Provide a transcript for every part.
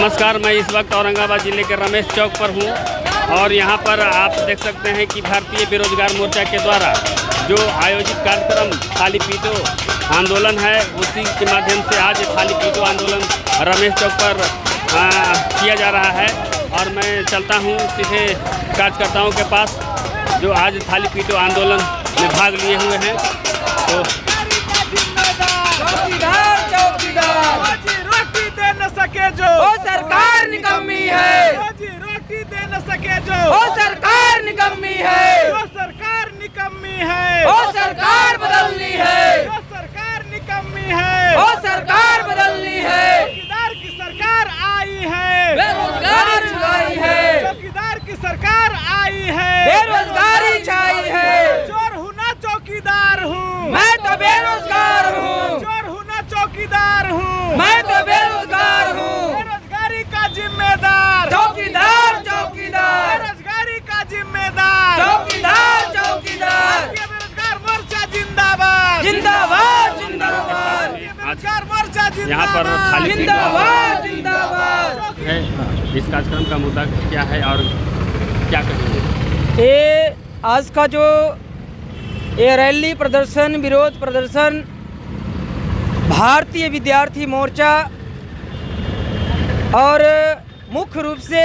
नमस्कार, मैं इस वक्त औरंगाबाद जिले के रमेश चौक पर हूं और यहां पर आप देख सकते हैं कि भारतीय बेरोजगार मोर्चा के द्वारा जो आयोजित कार्यक्रम थाली पीटो आंदोलन है, उसी के माध्यम से आज थाली पीटो आंदोलन रमेश चौक पर किया जा रहा है। और मैं चलता हूं सीधे कार्यकर्ताओं के पास जो आज थाली पीटो आंदोलन में भाग लिए हुए हैं। तो रोटी दे न सके जो वो सरकार निकम्मी है, रोटी दे न सके जो वो सरकार निकम्मी है, वो सरकार निकम्मी है, वो सरकार बदलनी है, वो सरकार निकम्मी है, वो सरकार बदलनी है। चौकीदार की सरकार आई है, बेरोजगारी छाई है, चौकीदार की सरकार आई है, बेरोजगारी छाई है। चोर हूँ ना चौकीदार हूँ, मैं तो बेरोजगार हूँ, चोर हूँ ना चौकीदार हूँ, मैं तो बेरोजगार हूँ। बेरोजगारी का जिम्मेदार चौकीदार चौकीदार बेरोजगारी का जिम्मेदार चौकीदार चौकीदार बेरोजगार मोर्चा जिंदाबाद जिंदाबाद जिंदाबाद बेरोजगार मोर्चा यहाँ पर थाली पीटो जिंदाबाद जिंदाबाद है। इस कार्यक्रम का मुद्दा क्या है और क्या कहेंगे? ये आज का जो ये रैली प्रदर्शन विरोध प्रदर्शन भारतीय विद्यार्थी मोर्चा और मुख्य रूप से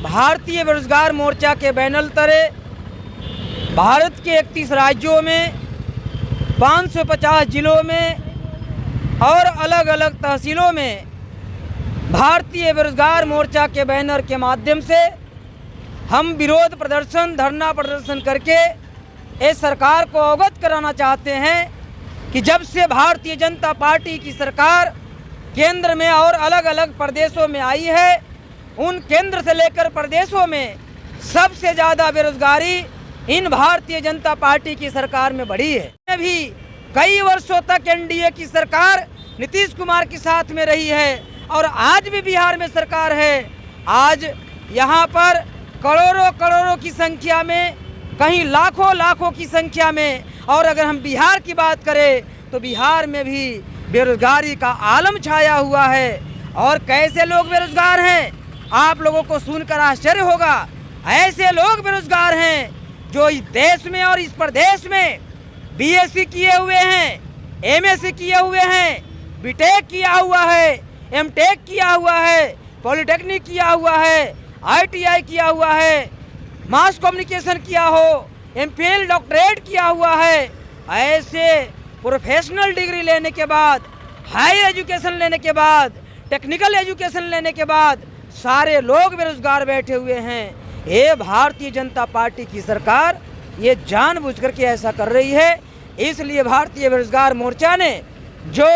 भारतीय बेरोजगार मोर्चा के बैनर तले भारत के 31 राज्यों में 550 जिलों में और अलग अलग तहसीलों में भारतीय बेरोजगार मोर्चा के बैनर के माध्यम से हम विरोध प्रदर्शन धरना प्रदर्शन करके इस सरकार को अवगत कराना चाहते हैं कि जब से भारतीय जनता पार्टी की सरकार केंद्र में और अलग अलग प्रदेशों में आई है, उन केंद्र से लेकर प्रदेशों में सबसे ज़्यादा बेरोजगारी इन भारतीय जनता पार्टी की सरकार में बढ़ी है। भी कई वर्षों तक एनडीए की सरकार नीतीश कुमार के साथ में रही है और आज भी बिहार में सरकार है। आज यहाँ पर करोड़ों करोड़ों की संख्या में, कहीं लाखों लाखों की संख्या में, और अगर हम बिहार की बात करें तो बिहार में भी बेरोजगारी का आलम छाया हुआ है। और कैसे लोग बेरोजगार हैं, आप लोगों को सुनकर आश्चर्य होगा। ऐसे लोग बेरोजगार हैं जो इस देश में और इस प्रदेश में बीएससी किए हुए हैं, एमएससी किए हुए हैं, बीटेक किया हुआ है, एमटेक किया हुआ है, पॉलिटेक्निक किया हुआ है, आईटीआई किया हुआ है, मास कम्युनिकेशन किया हो, एमफिल डॉक्टरेट किया हुआ है। ऐसे प्रोफेशनल डिग्री लेने के बाद, हायर एजुकेशन लेने के बाद, टेक्निकल एजुकेशन लेने के बाद सारे लोग बेरोजगार बैठे हुए हैं। ये भारतीय जनता पार्टी की सरकार ये जानबूझकर के ऐसा कर रही है। इसलिए भारतीय बेरोजगार मोर्चा ने जो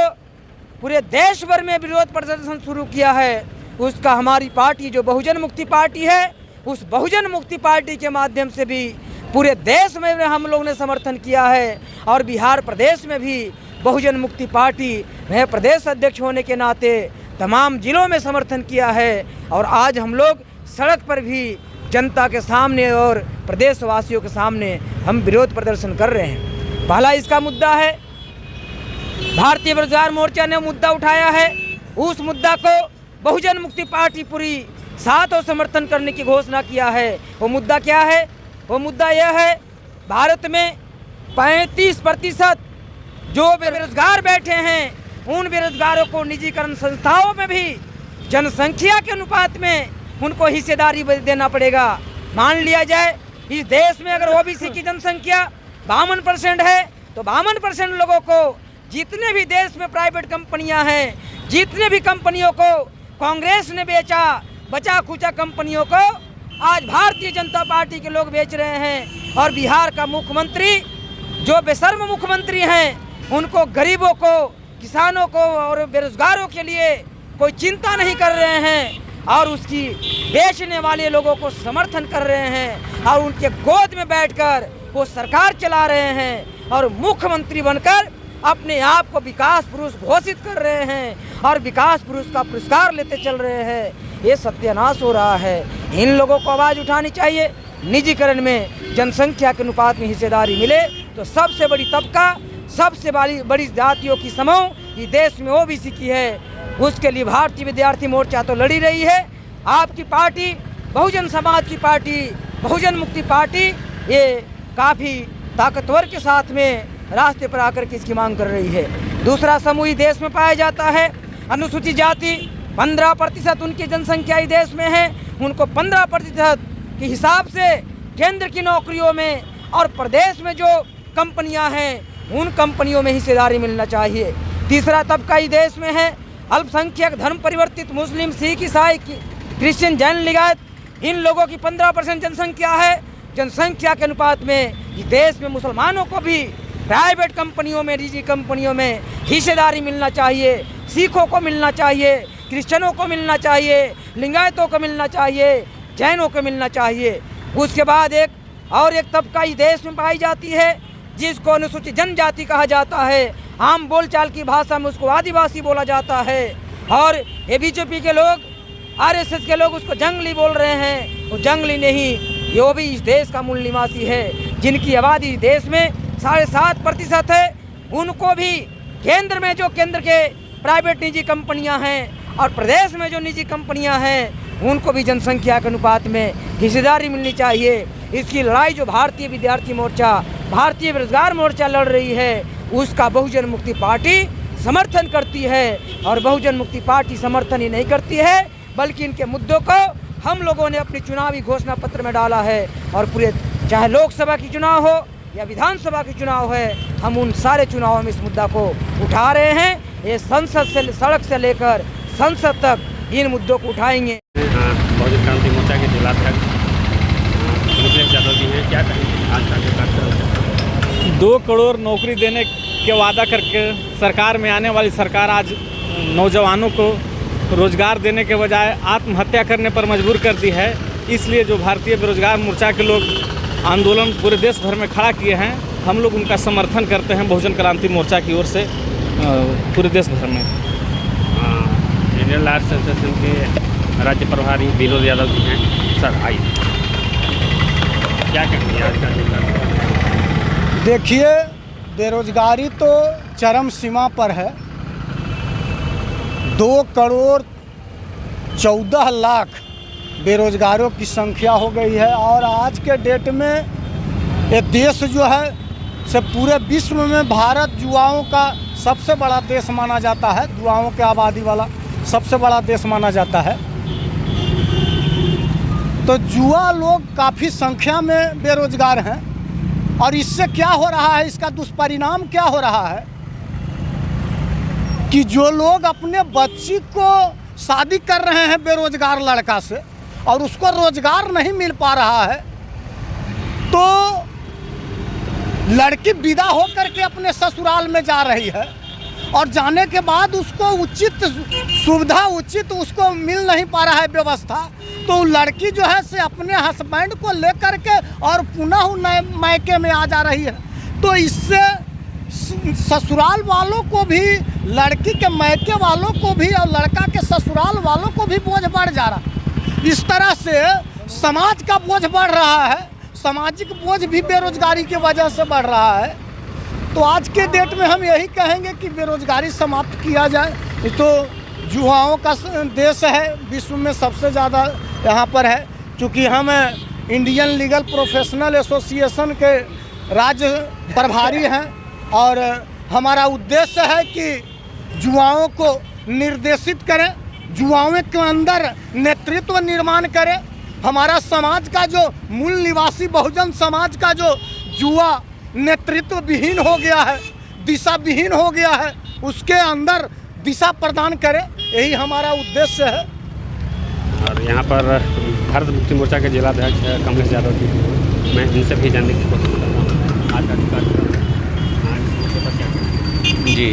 पूरे देश भर में विरोध प्रदर्शन शुरू किया है, उसका हमारी पार्टी जो बहुजन मुक्ति पार्टी है, उस बहुजन मुक्ति पार्टी के माध्यम से भी पूरे देश में हम लोग ने समर्थन किया है। और बिहार प्रदेश में भी बहुजन मुक्ति पार्टी में प्रदेश अध्यक्ष होने के नाते तमाम जिलों में समर्थन किया है। और आज हम लोग सड़क पर भी जनता के सामने और प्रदेशवासियों के सामने हम विरोध प्रदर्शन कर रहे हैं। पहला इसका मुद्दा है, भारतीय बेरोजगार मोर्चा ने मुद्दा उठाया है, उस मुद्दा को बहुजन मुक्ति पार्टी पूरी साथ और समर्थन करने की घोषणा किया है। वो मुद्दा क्या है? वो मुद्दा यह है, भारत में 35% जो बेरोजगार बैठे हैं, उन बेरोजगारों को निजीकरण संस्थाओं में भी जनसंख्या के अनुपात में उनको हिस्सेदारी देना पड़ेगा। मान लिया जाए इस देश में अगर ओबीसी की जनसंख्या 52% है तो 52% लोगों को, जितने भी देश में प्राइवेट कंपनियां हैं, जितने भी कंपनियों को कांग्रेस ने बेचा, बचा खुचा कंपनियों को आज भारतीय जनता पार्टी के लोग बेच रहे हैं। और बिहार का मुख्यमंत्री जो बेशर्म मुख्यमंत्री हैं, उनको गरीबों को, किसानों को और बेरोजगारों के लिए कोई चिंता नहीं कर रहे हैं और उसकी बेचने वाले लोगों को समर्थन कर रहे हैं और उनके गोद में बैठकर वो सरकार चला रहे हैं और मुख्यमंत्री बनकर अपने आप को विकास पुरुष घोषित कर रहे हैं और विकास पुरुष का पुरस्कार लेते चल रहे हैं। ये सत्यानाश हो रहा है। इन लोगों को आवाज़ उठानी चाहिए। निजीकरण में जनसंख्या के अनुपात में हिस्सेदारी मिले तो सबसे बड़ी तबका, सबसे बड़ी जातियों की समूह इस देश में ओबीसी की है। उसके लिए भारतीय विद्यार्थी मोर्चा तो लड़ी रही है। आपकी पार्टी बहुजन समाज की पार्टी, बहुजन मुक्ति पार्टी, ये काफ़ी ताकतवर के साथ में रास्ते पर आकर के इसकी मांग कर रही है। दूसरा समूह देश में पाया जाता है, अनुसूचित जाति 15% उनकी जनसंख्या ही देश में है, उनको 15% के हिसाब से केंद्र की नौकरियों में और प्रदेश में जो कंपनियां हैं उन कंपनियों में हिस्सेदारी मिलना चाहिए। तीसरा तबका ही देश में है, अल्पसंख्यक, धर्म परिवर्तित, मुस्लिम, सिख, ईसाई, क्रिश्चियन, जैन, लिंगायत, इन लोगों की 15% जनसंख्या है। जनसंख्या के अनुपात में इस देश में मुसलमानों को भी प्राइवेट कंपनियों में, निजी कंपनियों में हिस्सेदारी मिलना चाहिए, सिखों को मिलना चाहिए, क्रिश्चियनों को मिलना चाहिए, लिंगायतों को मिलना चाहिए, जैनों को मिलना चाहिए। उसके बाद एक तबका इस देश में पाई जाती है जिसको अनुसूचित जनजाति कहा जाता है, आम बोलचाल की भाषा में उसको आदिवासी बोला जाता है। और ये बीजेपी के लोग, आरएसएस के लोग उसको जंगली बोल रहे हैं। वो जंगली नहीं, ये भी इस देश का मूल निवासी है, जिनकी आबादी इस देश में 7.5% है। उनको भी केंद्र में जो केंद्र के प्राइवेट निजी कंपनियां हैं और प्रदेश में जो निजी कंपनियां हैं उनको भी जनसंख्या के अनुपात में हिस्सेदारी मिलनी चाहिए। इसकी लड़ाई जो भारतीय विद्यार्थी मोर्चा, भारतीय बेरोजगार मोर्चा लड़ रही है, उसका बहुजन मुक्ति पार्टी समर्थन करती है। और बहुजन मुक्ति पार्टी समर्थन ही नहीं करती है बल्कि इनके मुद्दों को हम लोगों ने अपनी चुनावी घोषणा पत्र में डाला है। और पूरे, चाहे लोकसभा की चुनाव हो या विधानसभा की चुनाव है, हम उन सारे चुनावों में इस मुद्दा को उठा रहे हैं। ये संसद से, सड़क से लेकर संसद तक इन मुद्दों को उठाएंगे। बहुजन क्रांति मोर्चा के जिलाध्यक्ष मुकेश यादव जी हैं, क्या कहेंगे आज का जो कार्यक्रम? 2 करोड़ नौकरी देने के वादा करके सरकार में आने वाली सरकार आज नौजवानों को रोजगार देने के बजाय आत्महत्या करने पर मजबूर कर दी है। इसलिए जो भारतीय बेरोजगार मोर्चा के लोग आंदोलन पूरे देश भर में खड़ा किए हैं, हम लोग उनका समर्थन करते हैं बहुजन क्रांति मोर्चा की ओर से पूरे देश भर में। इंडियन लॉ एसोसिएशन के राज्य प्रभारी विनोद यादव जी हैं। सर आइए, क्या कहेंगे आज का कार्यक्रम? देखिए, बेरोजगारी तो चरम सीमा पर है। 2 करोड़ 14 लाख बेरोजगारों की संख्या हो गई है। और आज के डेट में ये देश जो है से पूरे विश्व में भारत युवाओं का सबसे बड़ा देश माना जाता है, युवाओं के आबादी वाला सबसे बड़ा देश माना जाता है। तो युवा लोग काफ़ी संख्या में बेरोजगार हैं। और इससे क्या हो रहा है, इसका दुष्परिणाम क्या हो रहा है कि जो लोग अपने बच्ची को शादी कर रहे हैं बेरोजगार लड़का से और उसको रोजगार नहीं मिल पा रहा है, तो लड़की विदा होकर के अपने ससुराल में जा रही है और जाने के बाद उसको उचित सुविधा, उचित उसको मिल नहीं पा रहा है व्यवस्था। तो लड़की जो है से अपने हस्बैंड को लेकर के और पुनः नए मायके में आ जा रही है। तो इससे ससुराल वालों को भी, लड़की के मायके वालों को भी और लड़का के ससुराल वालों को भी बोझ बढ़ जा रहा। इस तरह से समाज का बोझ बढ़ रहा है, सामाजिक बोझ भी बेरोजगारी की वजह से बढ़ रहा है। तो आज के डेट में हम यही कहेंगे कि बेरोजगारी समाप्त किया जाए। तो युवाओं का देश है, विश्व में सबसे ज़्यादा यहाँ पर है। चूँकि हम इंडियन लीगल प्रोफेशनल एसोसिएशन के राज्य प्रभारी हैं और हमारा उद्देश्य है कि युवाओं को निर्देशित करें, युवाओं के अंदर नेतृत्व निर्माण करें। हमारा समाज का जो मूल निवासी बहुजन समाज का जो युवा नेतृत्व विहीन हो गया है, दिशा विहीन हो गया है, उसके अंदर दिशा प्रदान करें, यही हमारा उद्देश्य है। और यहाँ पर भारत मुक्ति मोर्चा के जिलाध्यक्ष कमलेश यादव जी, मैं इनसे भी जानने की कोशिश कर रहा हूँ आज का कार्यक्रम। जी,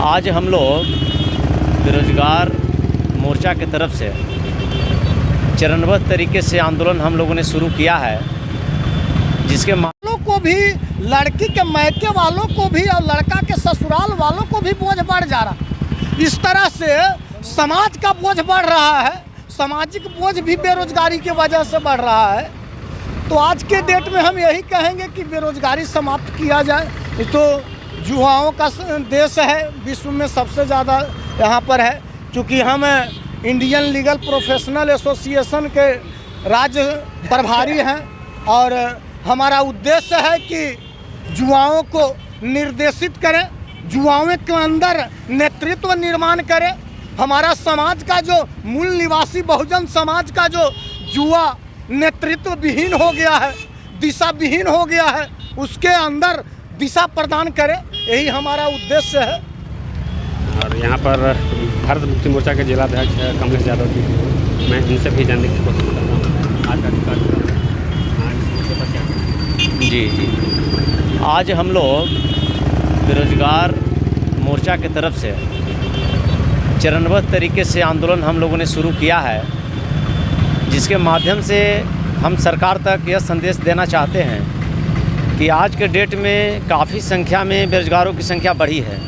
आज हम लोग बेरोजगार मोर्चा की तरफ से चरणबद्ध तरीके से आंदोलन हम लोगों ने शुरू किया है, जिसके वालों को भी, लड़की के मायके वालों को भी और लड़का के ससुराल वालों को भी बोझ बढ़ जा रहा। इस तरह से समाज का बोझ बढ़ रहा है, सामाजिक बोझ भी बेरोजगारी की वजह से बढ़ रहा है। तो आज के डेट में हम यही कहेंगे कि बेरोजगारी समाप्त किया जाए। तो युवाओं का देश है, विश्व में सबसे ज़्यादा यहाँ पर है। चूँकि हम इंडियन लीगल प्रोफेशनल एसोसिएशन के राज्य प्रभारी हैं और हमारा उद्देश्य है कि युवाओं को निर्देशित करें, युवाओं के अंदर नेतृत्व निर्माण करें। हमारा समाज का जो मूल निवासी बहुजन समाज का जो युवा नेतृत्व विहीन हो गया है, दिशा विहीन हो गया है, उसके अंदर दिशा प्रदान करें, यही हमारा उद्देश्य है। और यहाँ पर भारत मुक्ति मोर्चा के जिलाध्यक्ष कमलेश यादव जी, मैं उनसे भी जानने की कोशिश कर रहा हूँ आज का कार्यक्रम जी आज हम लोग बेरोजगार मोर्चा की तरफ से चरणबद्ध तरीके से आंदोलन हम लोगों ने शुरू किया है, जिसके माध्यम से हम सरकार तक यह संदेश देना चाहते हैं कि आज के डेट में काफ़ी संख्या में बेरोजगारों की संख्या बढ़ी है,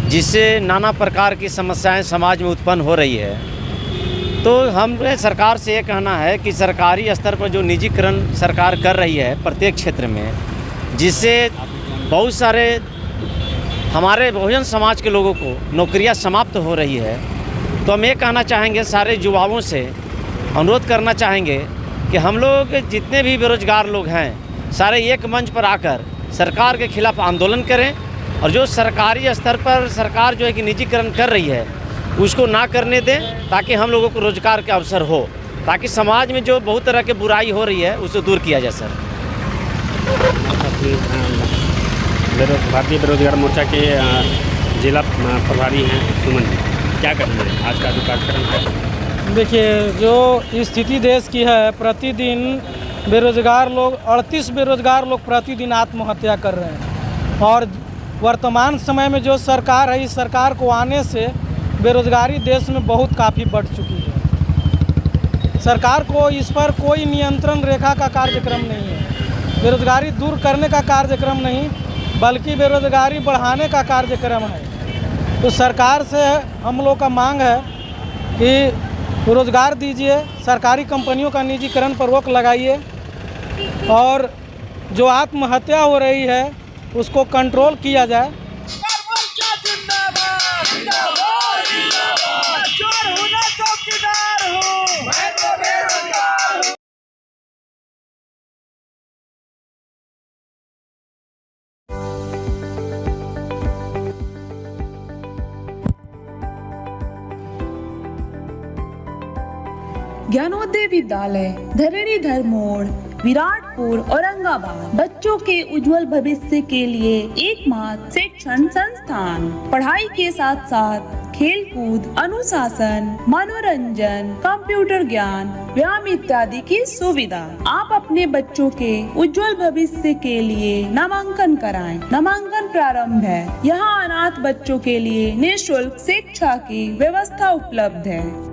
जिससे नाना प्रकार की समस्याएं समाज में उत्पन्न हो रही है। तो हमें सरकार से ये कहना है कि सरकारी स्तर पर जो निजीकरण सरकार कर रही है प्रत्येक क्षेत्र में, जिससे बहुत सारे हमारे बहुजन समाज के लोगों को नौकरियां समाप्त हो रही है, तो हम ये कहना चाहेंगे, सारे युवाओं से अनुरोध करना चाहेंगे कि हम लोग जितने भी बेरोजगार लोग हैं सारे एक मंच पर आकर सरकार के खिलाफ आंदोलन करें, और जो सरकारी स्तर पर सरकार जो है कि निजीकरण कर रही है उसको ना करने दें, ताकि हम लोगों को रोजगार के अवसर हो, ताकि समाज में जो बहुत तरह की बुराई हो रही है उसे दूर किया जाए। सर, भारतीय बेरोजगार मोर्चा के जिला प्रभारी हैं सुमन जी, क्या करेंगे आज का जो कार्यक्रम है? देखिए, जो स्थिति देश की है, प्रतिदिन बेरोजगार लोग 38 बेरोजगार लोग प्रतिदिन आत्महत्या कर रहे हैं, और वर्तमान समय में जो सरकार है, इस सरकार को आने से बेरोजगारी देश में बहुत काफ़ी बढ़ चुकी है। सरकार को इस पर कोई नियंत्रण रेखा का कार्यक्रम नहीं है, बेरोजगारी दूर करने का कार्यक्रम नहीं बल्कि बेरोजगारी बढ़ाने का कार्यक्रम है। तो सरकार से हम लोग का मांग है कि रोज़गार दीजिए, सरकारी कंपनियों का निजीकरण पर रोक लगाइए, और जो आत्महत्या हो रही है उसको कंट्रोल किया जाए। ज्ञानोदय विद्यालय, धरणीधर मोड़, विराटपुर, औरंगाबाद। बच्चों के उज्जवल भविष्य के लिए एकमात्र शिक्षण संस्थान। पढ़ाई के साथ साथ खेल कूद, अनुशासन, मनोरंजन, कंप्यूटर ज्ञान, व्यायाम इत्यादि की सुविधा। आप अपने बच्चों के उज्जवल भविष्य के लिए नामांकन कराएं। नामांकन प्रारंभ है। यहाँ अनाथ बच्चों के लिए निःशुल्क शिक्षा की व्यवस्था उपलब्ध है।